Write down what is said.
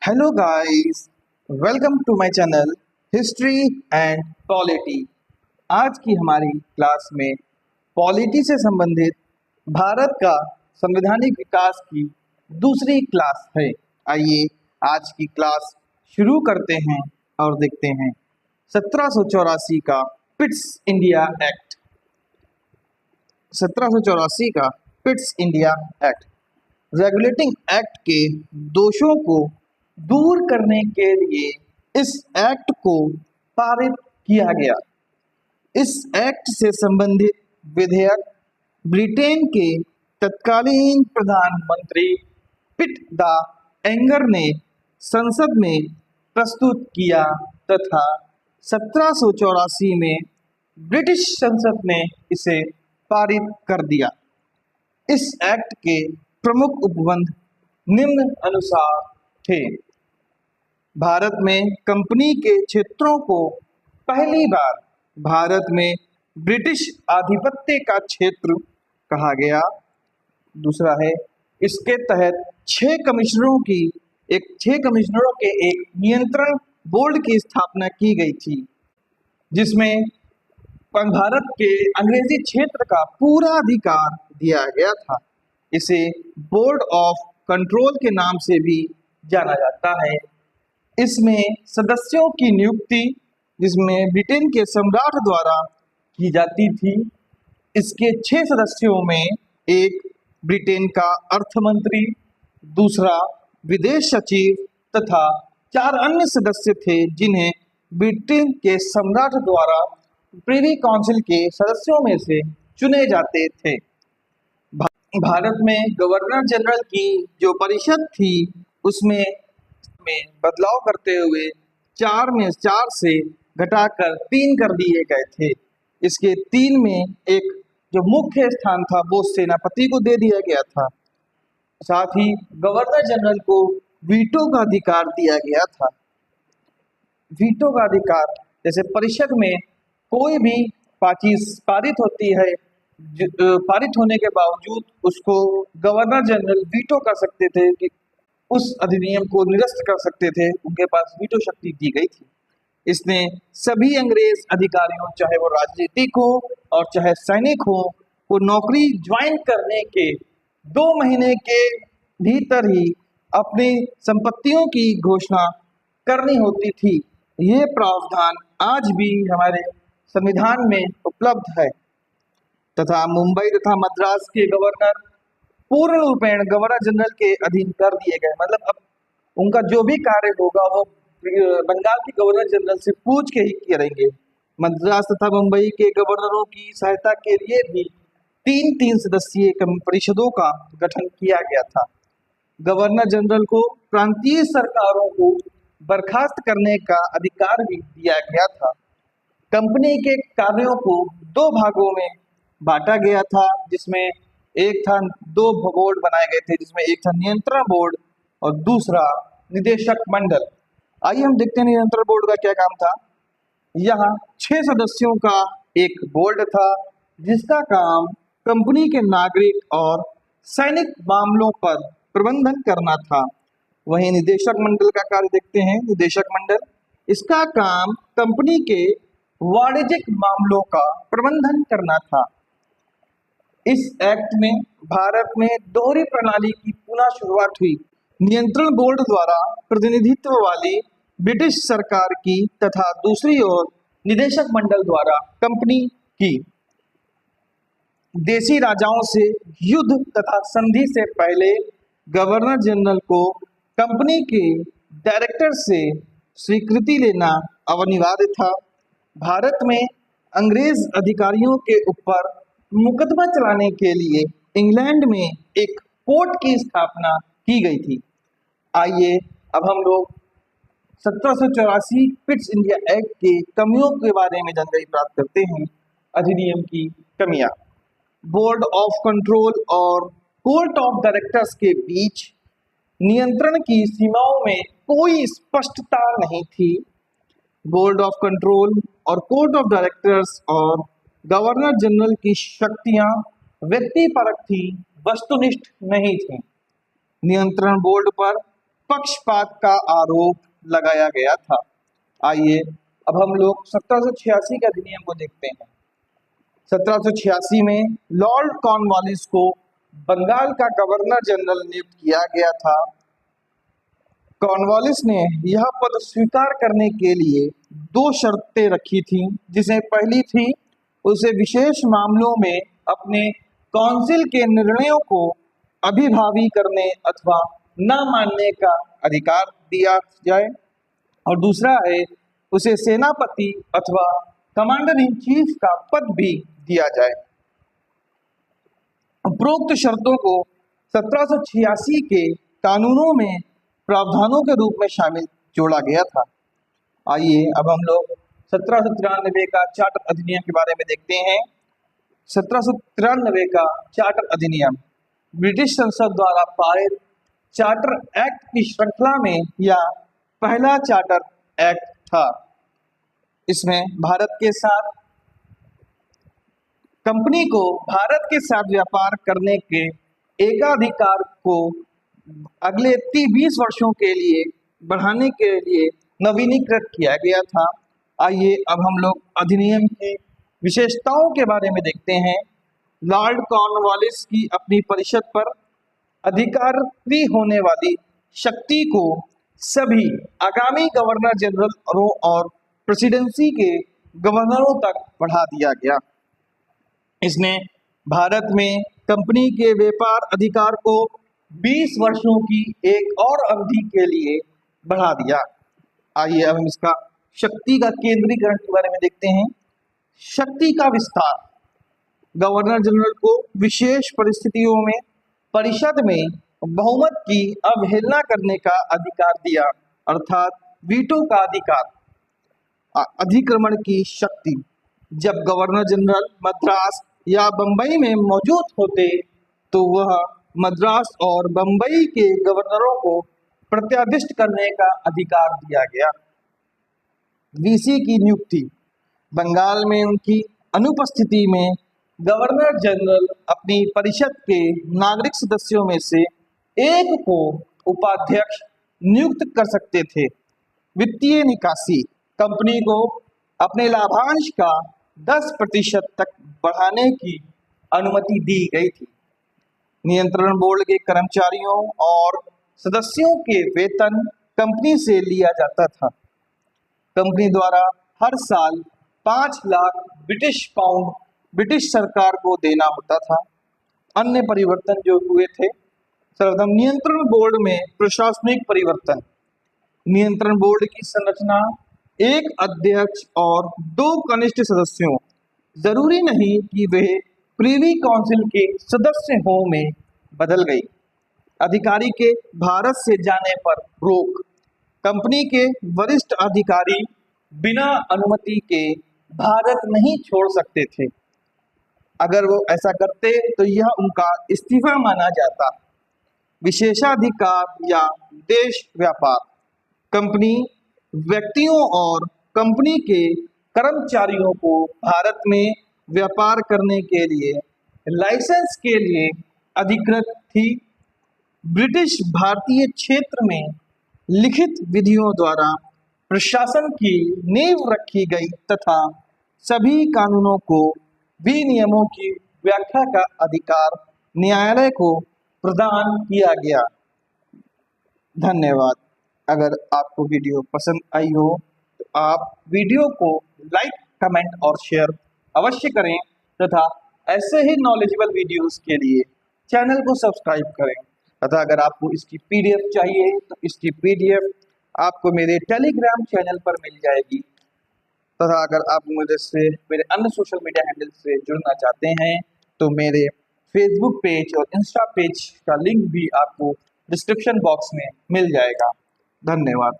Hello guys, welcome to my channel history and polity. आज की हमारी क्लास में पॉलिटी से संबंधित भारत का संवैधानिक विकास की दूसरी क्लास है। आइए आज की क्लास शुरू करते हैं और देखते हैं 1784 का पिट्स इंडिया एक्ट। 1784 का Pitt's India act regulating act के दोषों को दूर करने के लिए इस एक्ट को पारित किया गया। इस एक्ट से संबंधित विधेयक ब्रिटेन के तत्कालीन प्रधानमंत्री पिट द एंगर ने संसद में प्रस्तुत किया तथा 1784 में ब्रिटिश संसद ने इसे पारित कर दिया। इस एक्ट के प्रमुख उपबंध निम्न अनुसार थे। भारत में कंपनी के क्षेत्रों को पहली बार भारत में ब्रिटिश आधिपत्य का क्षेत्र कहा गया। दूसरा है, इसके तहत 6 कमिश्नरों के एक नियंत्रण बोर्ड की स्थापना की गई थी, जिसमें भारत के अंग्रेजी क्षेत्र का पूरा अधिकार दिया गया था। इसे बोर्ड ऑफ कंट्रोल के नाम से भी जाना जाता है। इसमें सदस्यों की नियुक्ति जिसमें ब्रिटेन के सम्राट द्वारा की जाती थी। इसके 6 सदस्यों में एक ब्रिटेन का अर्थमंत्री, दूसरा विदेश सचिव तथा 4 अन्य सदस्य थे जिन्हें ब्रिटेन के सम्राट द्वारा प्रिवी काउंसिल के सदस्यों में से चुने जाते थे। भारत में गवर्नर जनरल की जो परिषद थी उसमें बदलाव करते हुए 4 में 4 से घटाकर 3 कर दिए गए थे। इसके 3 में एक जो मुख्य स्थान था वो सेनापति को दे दिया गया था। साथ ही गवर्नर जनरल को वीटो का अधिकार दिया गया था। वीटो का अधिकार जैसे परिषद में कोई भी चीज पारित होती है, पारित होने के बावजूद उसको गवर्नर जनरल वीटो कर सकते थे कि उस अधिनियम को निरस्त कर सकते थे। उनके पास वीटो शक्ति दी गई थी। इसने सभी अंग्रेज अधिकारियों, चाहे वो राजनीतिक हो और चाहे सैनिक हो, को नौकरी ज्वाइन करने के 2 महीने के भीतर ही अपनी संपत्तियों की घोषणा करनी होती थी। ये प्रावधान आज भी हमारे संविधान में उपलब्ध है तथा मुंबई तथा मद्रास के गवर्नर पूर्ण रूपेण गवर्नर जनरल के अधीन कर दिए गए। मतलब अब उनका जो भी कार्य होगा वो बंगाल के गवर्नर जनरल से पूछ के ही करेंगे। मद्रास तथा मुंबई के गवर्नरों की सहायता के लिए भी 3 सदस्यीय परिषदों का गठन किया गया था। गवर्नर जनरल को प्रांतीय सरकारों को बर्खास्त करने का अधिकार भी दिया गया था। कंपनी के कार्यों को 2 भागों में बांटा गया था, जिसमें एक था 2 बोर्ड बनाए गए थे, जिसमें एक था नियंत्रण बोर्ड और दूसरा निदेशक मंडल। आइए हम देखते हैं नियंत्रण बोर्ड का क्या काम था। यहाँ 6 सदस्यों का एक बोर्ड था जिसका काम कंपनी के नागरिक और सैनिक मामलों पर प्रबंधन करना था। वहीं निदेशक मंडल का कार्य देखते हैं। निदेशक मंडल, इसका काम कंपनी के वाणिज्यिक मामलों का प्रबंधन करना था। इस एक्ट में भारत में दोहरी प्रणाली की पुनः शुरुआत हुई। नियंत्रण बोर्ड द्वारा प्रतिनिधित्व वाली ब्रिटिश सरकार की तथा दूसरी ओर निदेशक मंडल द्वारा कंपनी की। देशी राजाओं से युद्ध तथा संधि से पहले गवर्नर जनरल को कंपनी के डायरेक्टर से स्वीकृति लेना अनिवार्य था। भारत में अंग्रेज अधिकारियों के ऊपर मुकदमा चलाने के लिए इंग्लैंड में एक कोर्ट की स्थापना की गई थी। आइए अब हम लोग 1784 पिट्स इंडिया एक्ट के कमियों के बारे में जानकारी प्राप्त करते हैं। अधिनियम की कमियां। बोर्ड ऑफ कंट्रोल और कोर्ट ऑफ डायरेक्टर्स के बीच नियंत्रण की सीमाओं में कोई स्पष्टता नहीं थी। बोर्ड ऑफ कंट्रोल और कोर्ट ऑफ डायरेक्टर्स और गवर्नर जनरल की शक्तियां व्यक्तिपरक थी, वस्तुनिष्ठ नहीं थी। नियंत्रण बोर्ड पर पक्षपात का आरोप लगाया गया था। आइए अब हम लोग 1786 के अधिनियम को देखते हैं। 1786 में लॉर्ड कॉर्नवालिस को बंगाल का गवर्नर जनरल नियुक्त किया गया था। कॉर्नवालिस ने यह पद स्वीकार करने के लिए 2 शर्तें रखी थी, जिसमें पहली थी उसे विशेष मामलों में अपने काउंसिल के निर्णयों को अभिभावी करने अथवा न मानने का अधिकार दिया जाए, और दूसरा है उसे सेनापति अथवा कमांडर इन चीफ का पद भी दिया जाए। उपरोक्त शर्तों को 1786 के कानूनों में प्रावधानों के रूप में शामिल जोड़ा गया था। आइए अब हम लोग 1793 का चार्टर अधिनियम के बारे में देखते हैं। 1793 का चार्टर अधिनियम ब्रिटिश संसद द्वारा पारित चार्टर एक्ट की श्रृंखला में यह पहला चार्टर एक्ट था। इसमें भारत के साथ कंपनी को भारत के साथ व्यापार करने के एकाधिकार को अगले 20 वर्षों के लिए बढ़ाने के लिए नवीनीकृत किया गया था। आइए अब हम लोग अधिनियम की विशेषताओं के बारे में देखते हैं। लॉर्ड कॉर्नवालिस की अपनी परिषद पर अधिकारी होने वाली शक्ति को सभी आगामी गवर्नर जनरलों और प्रेसिडेंसी के गवर्नरों तक बढ़ा दिया गया। इसने भारत में कंपनी के व्यापार अधिकार को 20 वर्षों की एक और अवधि के लिए बढ़ा दिया। आइए अब हम इसका शक्ति का केंद्रीकरण के बारे में देखते हैं। शक्ति का विस्तार, गवर्नर जनरल को विशेष परिस्थितियों में परिषद में बहुमत की अवहेलना करने का अधिकार दिया, अर्थात वीटो का अधिकार। अधिक्रमण की शक्ति, जब गवर्नर जनरल मद्रास या बंबई में मौजूद होते तो वह मद्रास और बंबई के गवर्नरों को प्रत्यादिष्ट करने का अधिकार दिया गया। वीसी की नियुक्ति, बंगाल में उनकी अनुपस्थिति में गवर्नर जनरल अपनी परिषद के नागरिक सदस्यों में से एक को उपाध्यक्ष नियुक्त कर सकते थे। वित्तीय निकासी, कंपनी को अपने लाभांश का 10% तक बढ़ाने की अनुमति दी गई थी। नियंत्रण बोर्ड के कर्मचारियों और सदस्यों के वेतन कंपनी से लिया जाता था। कंपनी द्वारा हर साल 5 लाख ब्रिटिश पाउंड ब्रिटिश सरकार को देना होता था। अन्य परिवर्तन जो हुए थे, सर्वप्रथम नियंत्रण बोर्ड में प्रशासनिक परिवर्तन। नियंत्रण बोर्ड की संरचना एक अध्यक्ष और 2 कनिष्ठ सदस्यों, जरूरी नहीं कि वे प्रीवी काउंसिल के सदस्य हों, में बदल गई। अधिकारी के भारत से जाने पर रोक, कंपनी के वरिष्ठ अधिकारी बिना अनुमति के भारत नहीं छोड़ सकते थे। अगर वो ऐसा करते तो यह उनका इस्तीफा माना जाता। विशेषाधिकार या देश व्यापार, कंपनी व्यक्तियों और कंपनी के कर्मचारियों को भारत में व्यापार करने के लिए लाइसेंस के लिए अधिकृत थी। ब्रिटिश भारतीय क्षेत्र में लिखित विधियों द्वारा प्रशासन की नींव रखी गई तथा सभी कानूनों को विनियमों की व्याख्या का अधिकार न्यायालय को प्रदान किया गया। धन्यवाद। अगर आपको वीडियो पसंद आई हो तो आप वीडियो को लाइक, कमेंट और शेयर अवश्य करें तथा ऐसे ही नॉलेजेबल वीडियोस के लिए चैनल को सब्सक्राइब करें तथा अगर आपको इसकी पीडीएफ चाहिए तो इसकी पीडीएफ आपको मेरे टेलीग्राम चैनल पर मिल जाएगी तथा अगर आप मुझे से मेरे अन्य सोशल मीडिया हैंडल से जुड़ना चाहते हैं तो मेरे फेसबुक पेज और इंस्टा पेज का लिंक भी आपको डिस्क्रिप्शन बॉक्स में मिल जाएगा। धन्यवाद।